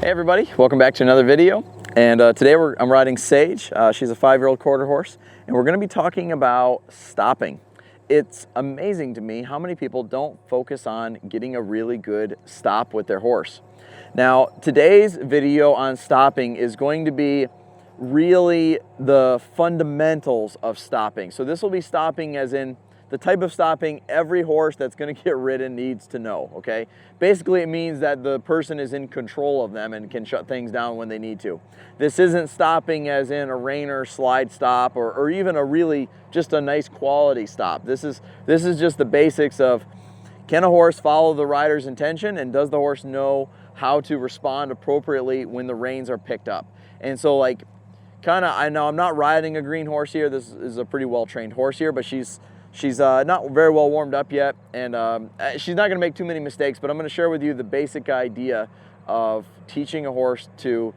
Hey everybody, welcome back to another video. And today I'm riding Sage. She's a 5-year-old quarter horse, and we're going to be talking about stopping. It's amazing to me how many people don't focus on getting a really good stop with their horse. Now, today's video on stopping is going to be really the fundamentals of stopping. So this will be stopping as in the type of stopping every horse that's going to get ridden needs to know, okay? Basically, it means that the person is in control of them and can shut things down when they need to. This isn't stopping as in a reiner slide stop or even a really just a nice quality stop. This is just the basics of, can a horse follow the rider's intention, and does the horse know how to respond appropriately when the reins are picked up? And so, like, I know I'm not riding a green horse here. This is a pretty well-trained horse here, but she's not very well warmed up yet, and she's not going to make too many mistakes, but I'm going to share with you the basic idea of teaching a horse to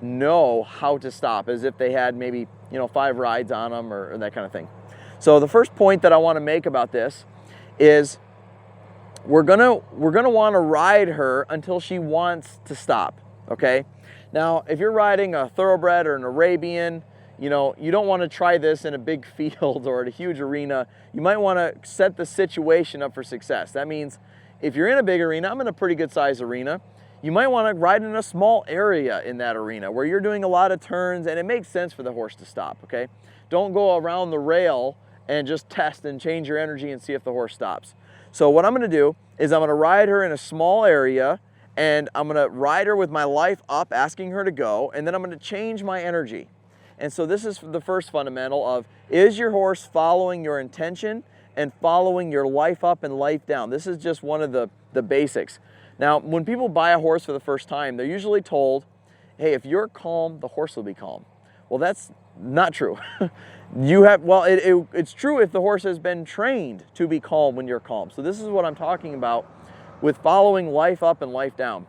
know how to stop as if they had maybe 5 rides on them or that kind of thing. So the first point that I want to make about this is we're gonna want to ride her until she wants to stop, okay? Now, if you're riding a thoroughbred or an Arabian, you don't want to try this in a big field or at a huge arena. You might want to set the situation up for success. That means if you're in a big arena, I'm in a pretty good sized arena, you might want to ride in a small area in that arena where you're doing a lot of turns and it makes sense for the horse to stop, okay? Don't go around the rail and just test and change your energy and see if the horse stops. So what I'm going to do is I'm going to ride her in a small area, and I'm going to ride her with my life up, asking her to go, and then I'm going to change my energy. And so this is the first fundamental of, is your horse following your intention and following your life up and life down? This is just one of the basics. Now, when people buy a horse for the first time, they're usually told, hey, if you're calm, the horse will be calm. Well, that's not true. It's true if the horse has been trained to be calm when you're calm. So this is what I'm talking about with following life up and life down.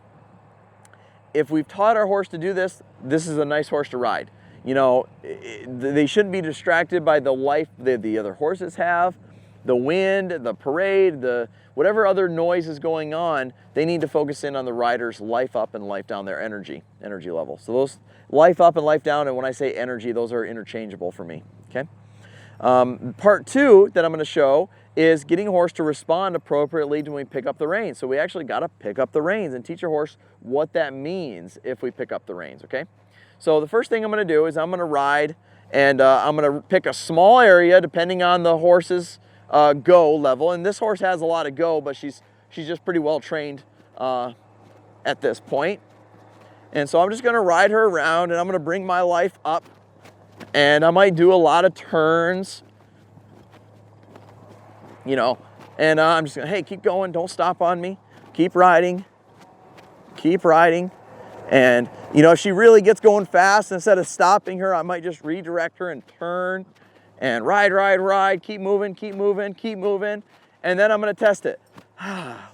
If we've taught our horse to do this, this is a nice horse to ride. They shouldn't be distracted by the life the other horses have, the wind, the parade, whatever other noise is going on. They need to focus in on the rider's life up and life down, their energy level. So those life up and life down, and when I say energy, those are interchangeable for me, okay? Part 2 that I'm going to show is getting a horse to respond appropriately when we pick up the reins. So we actually got to pick up the reins and teach your horse what that means if we pick up the reins, okay? So the first thing I'm going to do is I'm going to ride, and I'm going to pick a small area depending on the horse's go level. And this horse has a lot of go, but she's just pretty well trained at this point. And so I'm just going to ride her around, and I'm going to bring my life up, and I might do a lot of turns, and I'm just going to, hey, keep going, don't stop on me, keep riding. And, if she really gets going fast, instead of stopping her, I might just redirect her and turn and ride, keep moving. And then I'm going to test it.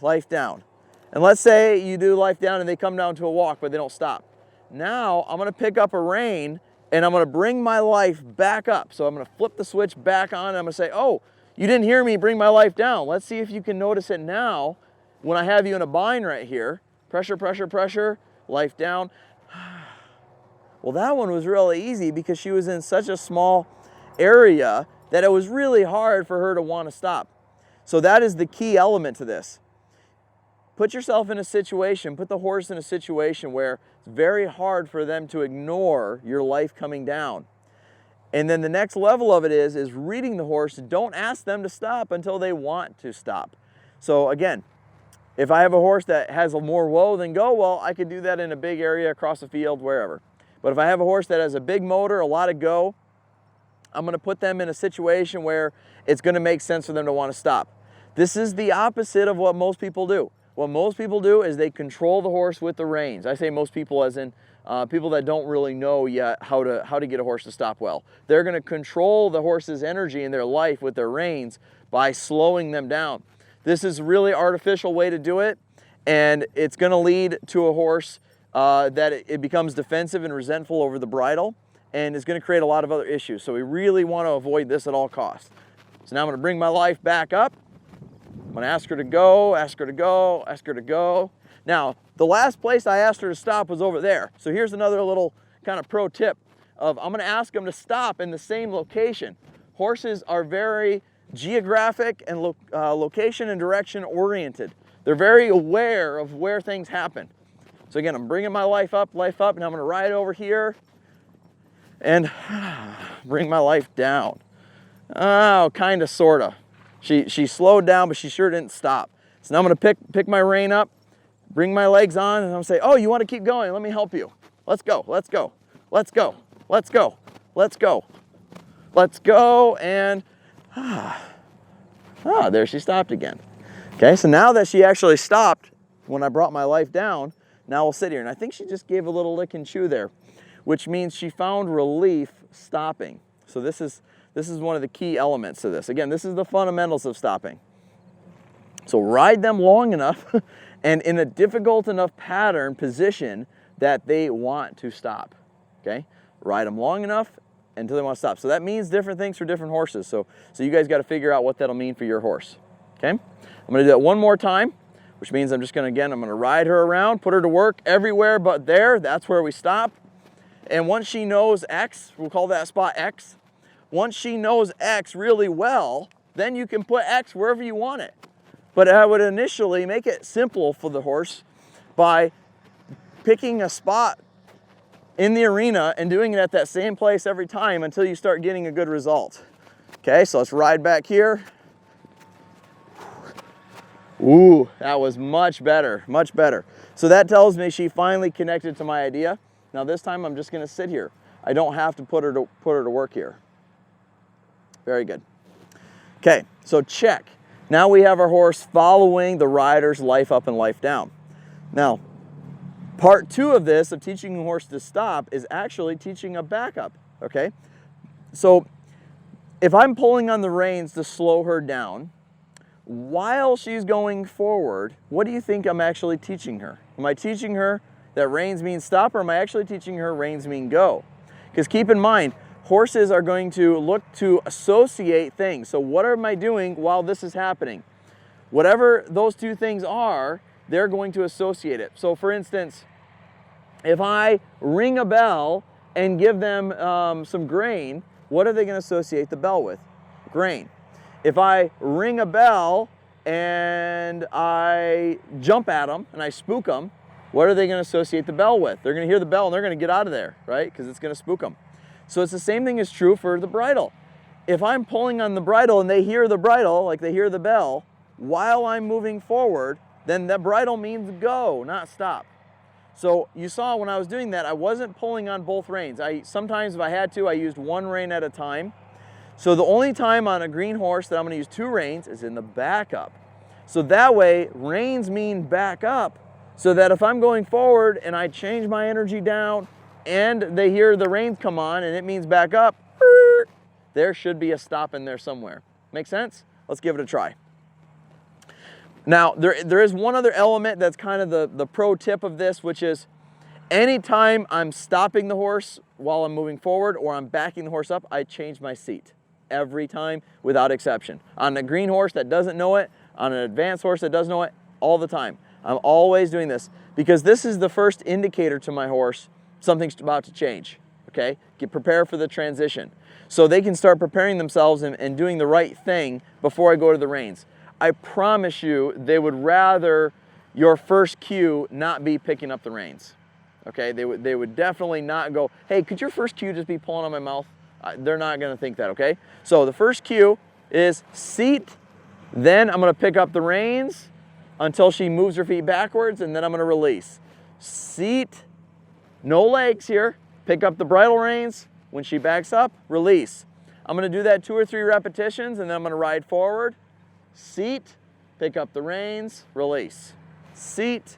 Life down. And let's say you do life down and they come down to a walk, but they don't stop. Now I'm going to pick up a rein and I'm going to bring my life back up. So I'm going to flip the switch back on, and I'm going to say, oh, you didn't hear me bring my life down. Let's see if you can notice it now when I have you in a bind right here. Pressure, life down. Well, that one was really easy because she was in such a small area that it was really hard for her to want to stop. So that is the key element to this. Put yourself in a situation, put the horse in a situation where it's very hard for them to ignore your life coming down. And then the next level of it is reading the horse. Don't ask them to stop until they want to stop. So again, if I have a horse that has more whoa than go, well, I could do that in a big area across the field, wherever. But if I have a horse that has a big motor, a lot of go, I'm going to put them in a situation where it's going to make sense for them to want to stop. This is the opposite of what most people do. What most people do is they control the horse with the reins. I say most people as in people that don't really know yet how to get a horse to stop well. They're going to control the horse's energy in their life with their reins by slowing them down. This is a really artificial way to do it, and it's going to lead to a horse that it becomes defensive and resentful over the bridle, and is going to create a lot of other issues. So we really want to avoid this at all costs. So now I'm going to bring my life back up, I'm gonna ask her to go, ask her to go, ask her to go. Now, the last place I asked her to stop was over there. So here's another little kind of pro tip of I'm gonna ask them to stop in the same location. Horses are very geographic and location and direction oriented. They're very aware of where things happen. So again, I'm bringing my life up, and I'm gonna ride over here and bring my life down. Oh, kinda, sorta. She slowed down, but she sure didn't stop. So now I'm gonna pick my rein up, bring my legs on, and I'm gonna say, oh, you wanna keep going? Let me help you. Let's go, let's go, let's go, let's go, let's go, let's go, and there she stopped again. Okay, so now that she actually stopped when I brought my life down, now we'll sit here. And I think she just gave a little lick and chew there, which means she found relief stopping. So this is one of the key elements to this. Again, this is the fundamentals of stopping. So ride them long enough and in a difficult enough pattern position that they want to stop. Okay, ride them long enough until they want to stop. So that means different things for different horses. So you guys got to figure out what that'll mean for your horse. Okay, I'm going to do that one more time, which means I'm just going to, I'm going to ride her around, put her to work everywhere but there. That's where we stop. And once she knows X, we'll call that spot X. Once she knows X really well, then you can put X wherever you want it. But I would initially make it simple for the horse by picking a spot in the arena and doing it at that same place every time until you start getting a good result. Okay, so let's ride back here. Ooh, that was much better, much better. So that tells me she finally connected to my idea. Now this time I'm just gonna sit here. I don't have to put her to work here. Very good. Okay, so check. Now we have our horse following the rider's life up and life down. Now, part 2 of this, of teaching a horse to stop, is actually teaching a backup, okay? So if I'm pulling on the reins to slow her down, while she's going forward, what do you think I'm actually teaching her? Am I teaching her that reins mean stop, or am I actually teaching her reins mean go? Because keep in mind, horses are going to look to associate things. So what am I doing while this is happening? Whatever those two things are, they're going to associate it. So for instance, if I ring a bell and give them some grain, what are they going to associate the bell with? Grain. If I ring a bell and I jump at them and I spook them, what are they going to associate the bell with? They're going to hear the bell and they're going to get out of there, right? Because it's going to spook them. So it's the same thing is true for the bridle. If I'm pulling on the bridle and they hear the bridle, like they hear the bell, while I'm moving forward, then the bridle means go, not stop. So you saw when I was doing that, I wasn't pulling on both reins. Sometimes if I had to, I used one rein at a time. So the only time on a green horse that I'm going to use 2 reins is in the backup. So that way, reins mean back up, so that if I'm going forward and I change my energy down and they hear the reins come on and it means back up, there should be a stop in there somewhere. Make sense? Let's give it a try. Now, there is one other element that's kind of the pro tip of this, which is anytime I'm stopping the horse while I'm moving forward or I'm backing the horse up, I change my seat. Every time, without exception. On a green horse that doesn't know it, on an advanced horse that does know it, all the time. I'm always doing this because this is the first indicator to my horse something's about to change, okay? Get prepared for the transition. So they can start preparing themselves and doing the right thing before I go to the reins. I promise you they would rather your first cue not be picking up the reins, okay? They would definitely not go, hey, could your first cue just be pulling on my mouth? They're not gonna think that, okay? So the first cue is seat, then I'm gonna pick up the reins until she moves her feet backwards, and then I'm gonna release. Seat, no legs here, pick up the bridle reins, when she backs up, release. I'm gonna do that 2 or 3 repetitions, and then I'm gonna ride forward, seat, pick up the reins, release. Seat,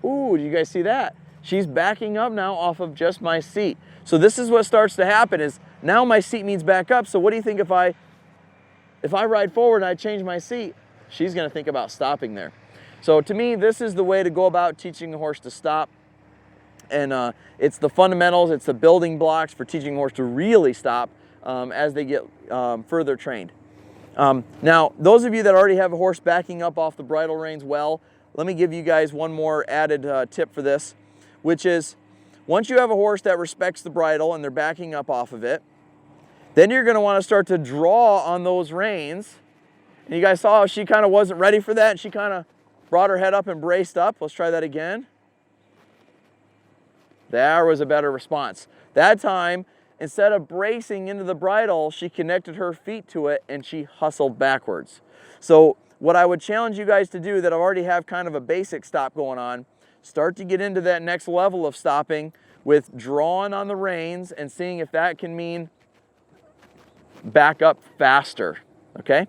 ooh, do you guys see that? She's backing up now off of just my seat. So this is what starts to happen is now my seat means back up. So what do you think if I ride forward and I change my seat? She's gonna think about stopping there. So to me, this is the way to go about teaching a horse to stop. And it's the fundamentals, it's the building blocks for teaching a horse to really stop as they get further trained. Now, those of you that already have a horse backing up off the bridle reins well, let me give you guys one more added tip for this, which is once you have a horse that respects the bridle and they're backing up off of it, then you're going to want to start to draw on those reins. And you guys saw how she kind of wasn't ready for that, and she kind of brought her head up and braced up. Let's try that again. There was a better response. That time, instead of bracing into the bridle, she connected her feet to it and she hustled backwards. So what I would challenge you guys to do that already have kind of a basic stop going on, start to get into that next level of stopping with drawing on the reins and seeing if that can mean back up faster, okay?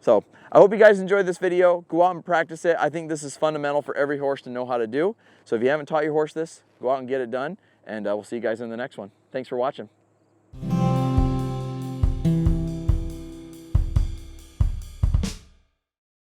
So I hope you guys enjoyed this video. Go out and practice it. I think this is fundamental for every horse to know how to do. So if you haven't taught your horse this, go out and get it done, and we'll see you guys in the next one. Thanks for watching.